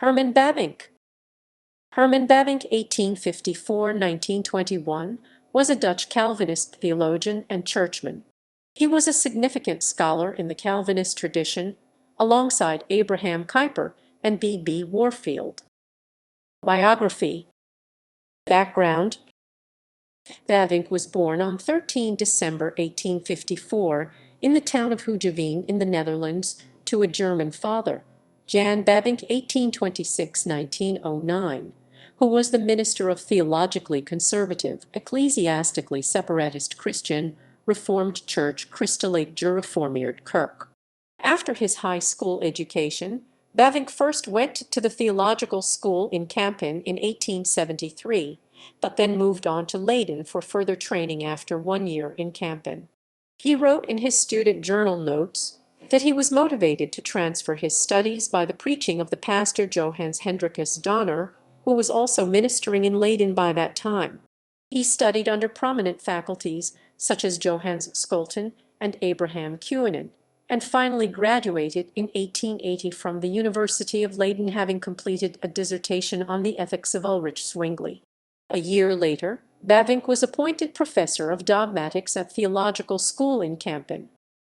Herman Bavinck. Herman Bavinck (1854–1921) was a Dutch Calvinist theologian and churchman. He was a significant scholar in the Calvinist tradition, alongside Abraham Kuyper and B. Warfield. Biography. Background. Bavinck was born on 13 December 1854 in the town of Hoogeveen in the Netherlands to a German father, Jan Bavinck (1826–1909), who was the minister of theologically conservative, ecclesiastically separatist Christian Reformed Church Christelijk Gereformeerd Kerk. After his high school education, Bavinck first went to the theological school in Kampen in 1873, but then moved on to Leiden for further training after 1 year in Kampen. He wrote in his student journal notes that he was motivated to transfer his studies by the preaching of the pastor Johannes Hendrikus Donner, who was also ministering in Leiden by that time. He studied under prominent faculties such as Johannes Scholten and Abraham Kuyper, and finally graduated in 1880 from the University of Leiden, having completed a dissertation on the ethics of Ulrich Zwingli. A year later, Bavinck was appointed professor of dogmatics at theological school in Kampen.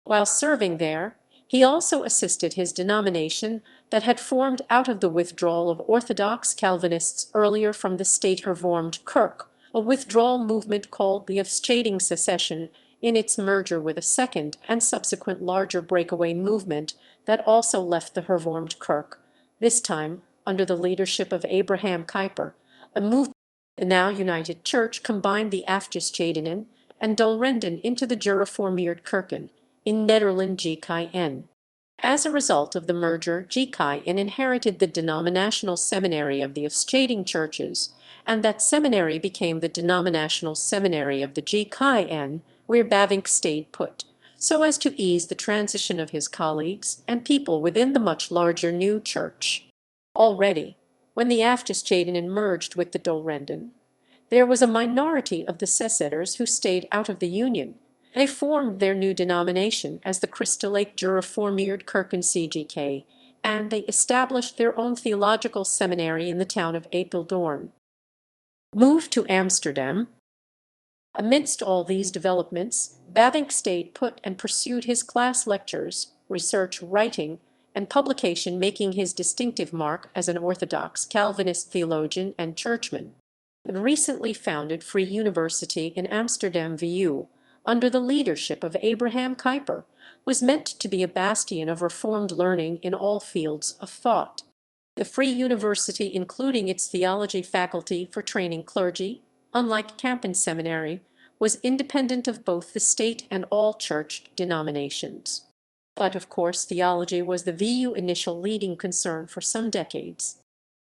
While serving there, he also assisted his denomination that had formed out of the withdrawal of Orthodox Calvinists earlier from the State Hervormd Kerk, a withdrawal movement called the Afscheiding Secession, in its merger with a second and subsequent larger breakaway movement that also left the Hervormd Kerk, this time under the leadership of Abraham Kuyper, a movement. The now united church combined the Afgescheidenen and Dolrenden into the Gereformeerd Kerken, in Netherlands GKN. As a result of the merger, GKN inherited the denominational seminary of the Afscheiding churches, and that seminary became the denominational seminary of the GKN, where Bavinck stayed put, so as to ease the transition of his colleagues and people within the much larger new church. Already, when the Afgescheidenen merged with the Dolrenden, there was a minority of the Secessors who stayed out of the union. They formed their new denomination as the Christelijk Gereformeerd Kerken CGK, and they established their own theological seminary in the town of Apeldoorn. Moved to Amsterdam. Amidst all these developments, Bavinck stayed put and pursued his class lectures, research, writing, and publication, making his distinctive mark as an Orthodox Calvinist theologian and churchman. The recently founded Free University in Amsterdam VU, under the leadership of Abraham Kuyper, was meant to be a bastion of reformed learning in all fields of thought. The Free University, including its theology faculty for training clergy, unlike Kampen Seminary, was independent of both the state and all church denominations. But of course theology was the VU initial leading concern for some decades.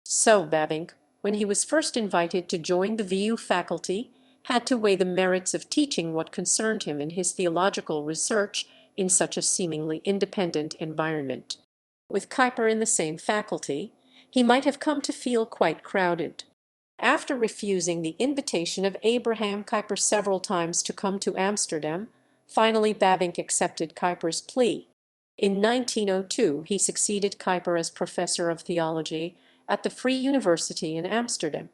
So Bavinck, when he was first invited to join the VU faculty, had to weigh the merits of teaching what concerned him in his theological research in such a seemingly independent environment. With Kuyper in the same faculty, he might have come to feel quite crowded. After refusing the invitation of Abraham Kuyper several times to come to Amsterdam, finally Bavinck accepted Kuyper's plea. In 1902 he succeeded Kuyper as professor of theology at the Free University in Amsterdam.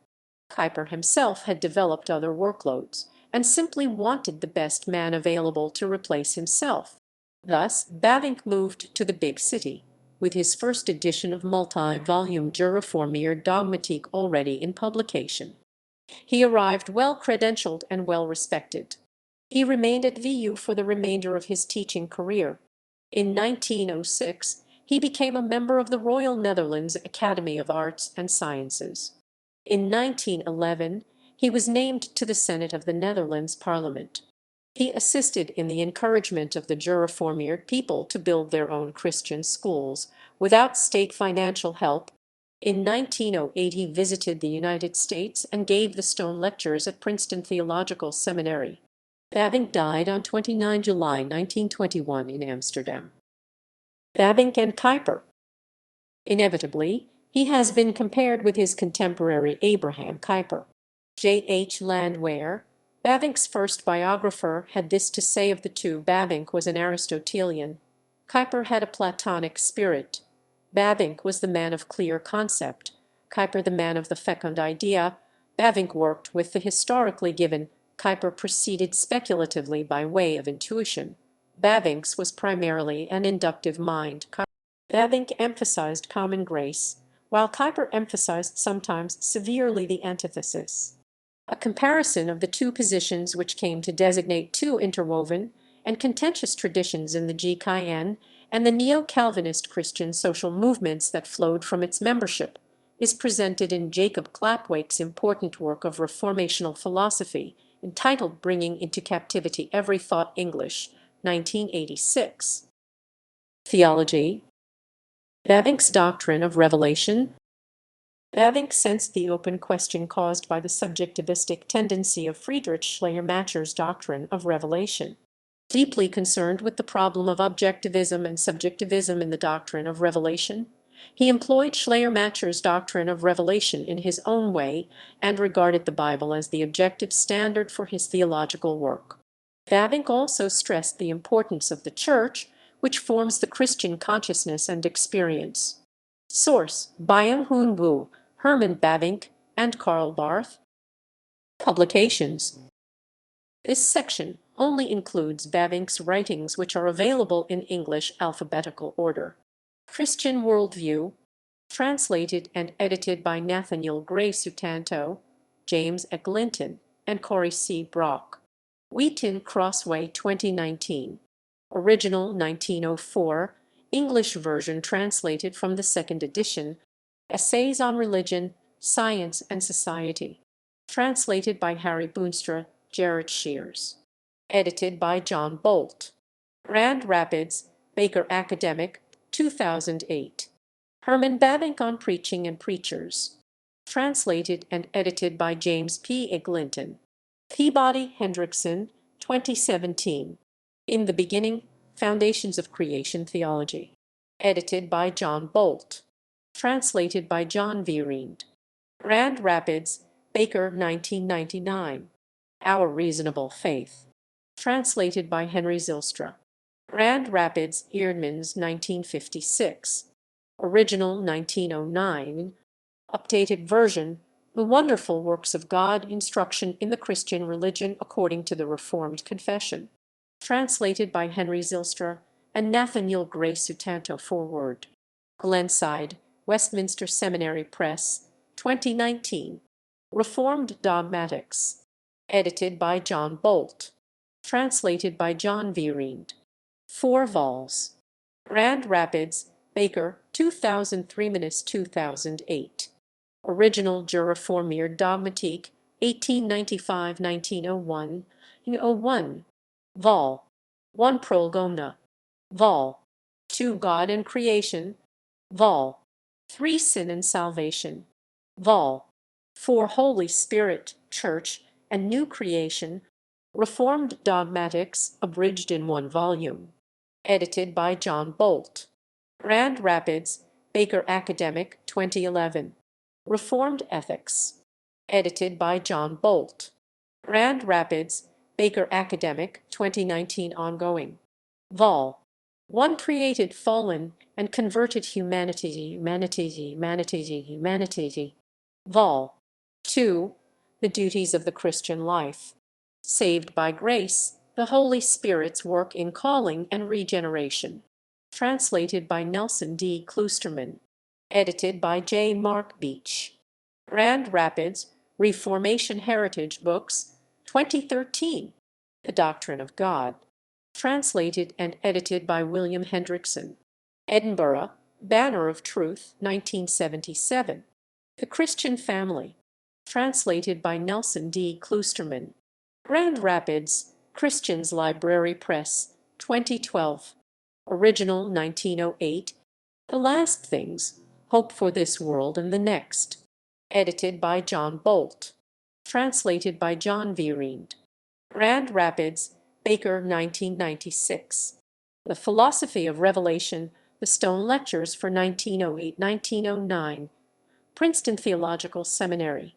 Kuyper himself had developed other workloads, and simply wanted the best man available to replace himself. Thus Bavinck moved to the big city, with his first edition of multi-volume Gereformeerd Dogmatiek already in publication. He arrived well-credentialed and well-respected. He remained at VU for the remainder of his teaching career. In 1906, he became a member of the Royal Netherlands Academy of Arts and Sciences. In 1911, he was named to the Senate of the Netherlands Parliament. He assisted in the encouragement of the Gereformeerd people to build their own Christian schools without state financial help. In 1908 he visited the United States and gave the Stone Lectures at Princeton Theological Seminary. Bavinck died on 29 July 1921 in Amsterdam. Bavinck and Kuyper. Inevitably, he has been compared with his contemporary Abraham Kuyper. J.H. Landwehr, Bavinck's first biographer, had this to say of the two: Bavinck was an Aristotelian. Kuyper had a Platonic spirit. Bavinck was the man of clear concept, Kuyper the man of the fecund idea. Bavinck worked with the historically given, Kuyper proceeded speculatively by way of intuition. Bavinck's was primarily an inductive mind. Bavinck emphasized common grace, while Kuyper emphasized sometimes severely the antithesis. A comparison of the two positions, which came to designate two interwoven and contentious traditions in the GKN and the neo-Calvinist Christian social movements that flowed from its membership, is presented in Jacob Clapwake's important work of reformational philosophy, entitled Bringing into Captivity Every Thought English, 1986. Theology. Bavinck's doctrine of revelation. Bavinck sensed the open question caused by the subjectivistic tendency of Friedrich Schleiermacher's doctrine of revelation. Deeply concerned with the problem of objectivism and subjectivism in the doctrine of revelation, he employed Schleiermacher's doctrine of revelation in his own way and regarded the Bible as the objective standard for his theological work. Bavinck also stressed the importance of the Church, which forms the Christian consciousness and experience. Source: Byung-Hun Wu, Herman Bavinck, and Karl Barth. Publications. This section only includes Bavinck's writings which are available in English alphabetical order. Christian Worldview, translated and edited by Nathaniel Gray Sutanto, James Eglinton, and Corey C. Brock. Wheaton Crossway 2019. Original 1904, English version translated from the second edition. Essays on Religion, Science and Society. Translated by Harry Boonstra, Jarrett Shears. Edited by John Bolt. Grand Rapids, Baker Academic, 2008. Herman Bavinck on Preaching and Preachers. Translated and edited by James P. Eglinton. Peabody Hendrickson, 2017. In the Beginning, Foundations of Creation Theology. Edited by John Bolt. Translated by John V. Reed. Grand Rapids, Baker, 1999. Our Reasonable Faith. Translated by Henry Zylstra. Grand Rapids, Eerdmans, 1956. Original 1909. Updated version, The Wonderful Works of God Instruction in the Christian Religion According to the Reformed Confession. Translated by Henry Zylstra and Nathaniel Gray Sutanto. Forward. Glenside, Westminster Seminary Press, 2019. Reformed Dogmatics. Edited by John Bolt. Translated by John V. Reed. 4 vols. Grand Rapids, Baker, 2003–2008. Original Je Reformier Dogmatique, 1895–1901, 01. Vol. 1 Prolegomena. Vol. 2 God and Creation. Vol. 3 Sin and Salvation. Vol. 4 Holy Spirit, Church, and New Creation. Reformed Dogmatics, abridged in 1 volume. Edited by John Bolt. Grand Rapids, Baker Academic, 2011. Reformed Ethics. Edited by John Bolt. Grand Rapids, Baker Academic, 2019. Ongoing. Vol. 1 Created Fallen and Converted Humanity. Vol. 2 The Duties of the Christian Life. Saved by Grace, the Holy Spirit's Work in Calling and Regeneration. Translated by Nelson D. Kloosterman. Edited by J. Mark Beach. Grand Rapids, Reformation Heritage Books, 2013. The Doctrine of God. Translated and edited by William Hendrickson. Edinburgh, Banner of Truth, 1977. The Christian Family. Translated by Nelson D. Kloosterman. Grand Rapids, Christians Library Press, 2012. Original 1908. The Last Things, Hope for This World and the Next. Edited by John Bolt. Translated by John V. Reed. Grand Rapids, Baker, 1996. The Philosophy of Revelation, The Stone Lectures for 1908–1909. Princeton Theological Seminary.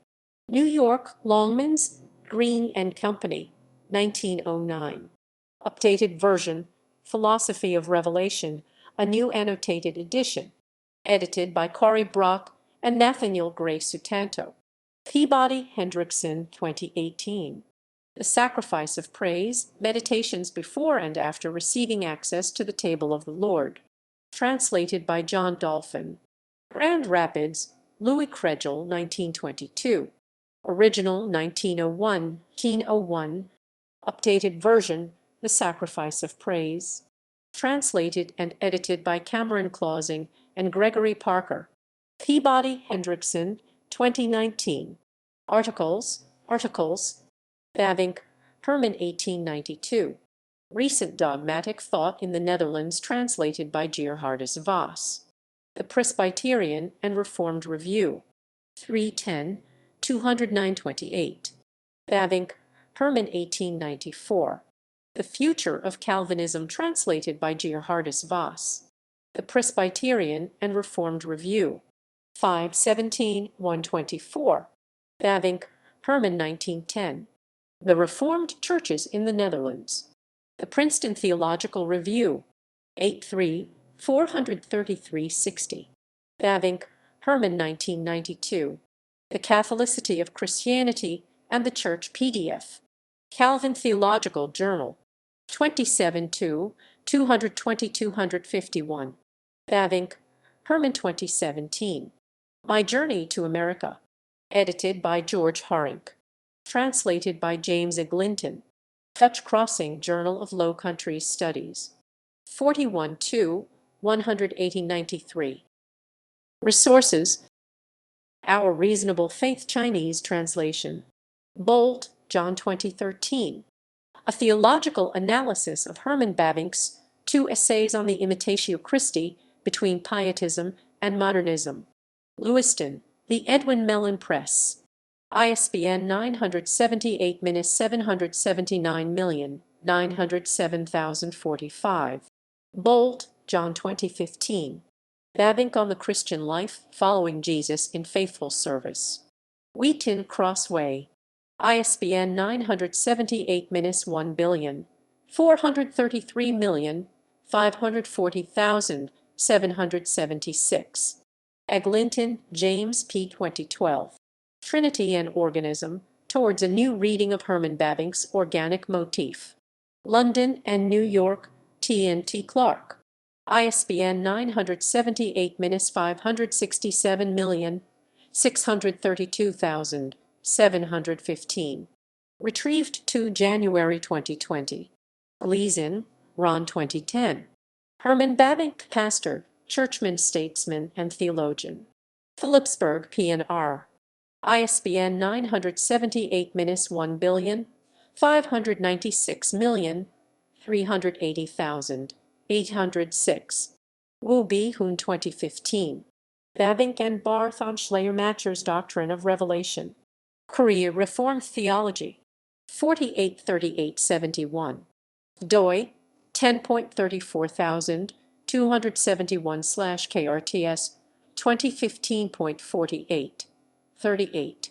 New York, Longmans, Green and Company, 1909. Updated version, Philosophy of Revelation, a new annotated edition. edited by Cory Brock and Nathaniel Gray Sutanto. Peabody Hendrickson, 2018. The Sacrifice of Praise, Meditations Before and After Receiving Access to the Table of the Lord. Translated by John Dolphin. Grand Rapids, Louis Kregel, 1922. Original 1901. Updated version, The Sacrifice of Praise. Translated and edited by Cameron Clausing and Gregory Parker. Peabody Hendrickson, 2019. Articles. Bavinck, Herman, 1892. Recent Dogmatic Thought in the Netherlands, translated by Gerhardus Voss. The Presbyterian and Reformed Review. 310, 209-28. Bavinck, Herman, 1894. The Future of Calvinism, translated by Gerhardus Voss. The Presbyterian and Reformed Review. 517, 124. Bavinck, Herman, 1910. The Reformed Churches in the Netherlands. The Princeton Theological Review. 83, 433-60. Bavinck, Herman, 1992. The Catholicity of Christianity and the Church PDF. Calvin Theological Journal. 27 220-251. Bavinck, Herman, 2017. My Journey to America. Edited by George Horink. Translated by James Eglinton. Dutch Crossing Journal of Low Countries Studies. 41 180-93. Resources. Our Reasonable Faith Chinese Translation. Bolt, John, 2013. A Theological Analysis of Herman Bavinck's 2 Essays on the Imitatio Christi Between Pietism and Modernism. Lewiston, The Edwin Mellon Press. ISBN 978-779,907,045. Bolt, John, 2015. Bavinck on the Christian Life Following Jesus in Faithful Service. Wheaton Crossway. ISBN 978-1,433,540,776. Eglinton, James P. 2012. Trinity and Organism, Towards a New Reading of Herman Bavinck's Organic Motif. London and New York, T&T Clark. ISBN 978-567,632,715. Retrieved 2 January 2020. Gleason, Ron, 2010. Herman Bavinck, Pastor, Churchman, Statesman, and Theologian. Phillipsburg, P&R. ISBN 978-1,596,380,806. Wu B. Hoon, 2015. Bavinck and Barth on Schleiermacher's Doctrine of Revelation. Korea Reformed Theology. 483871. doi 10.34271/KRTS 2015.48. 38.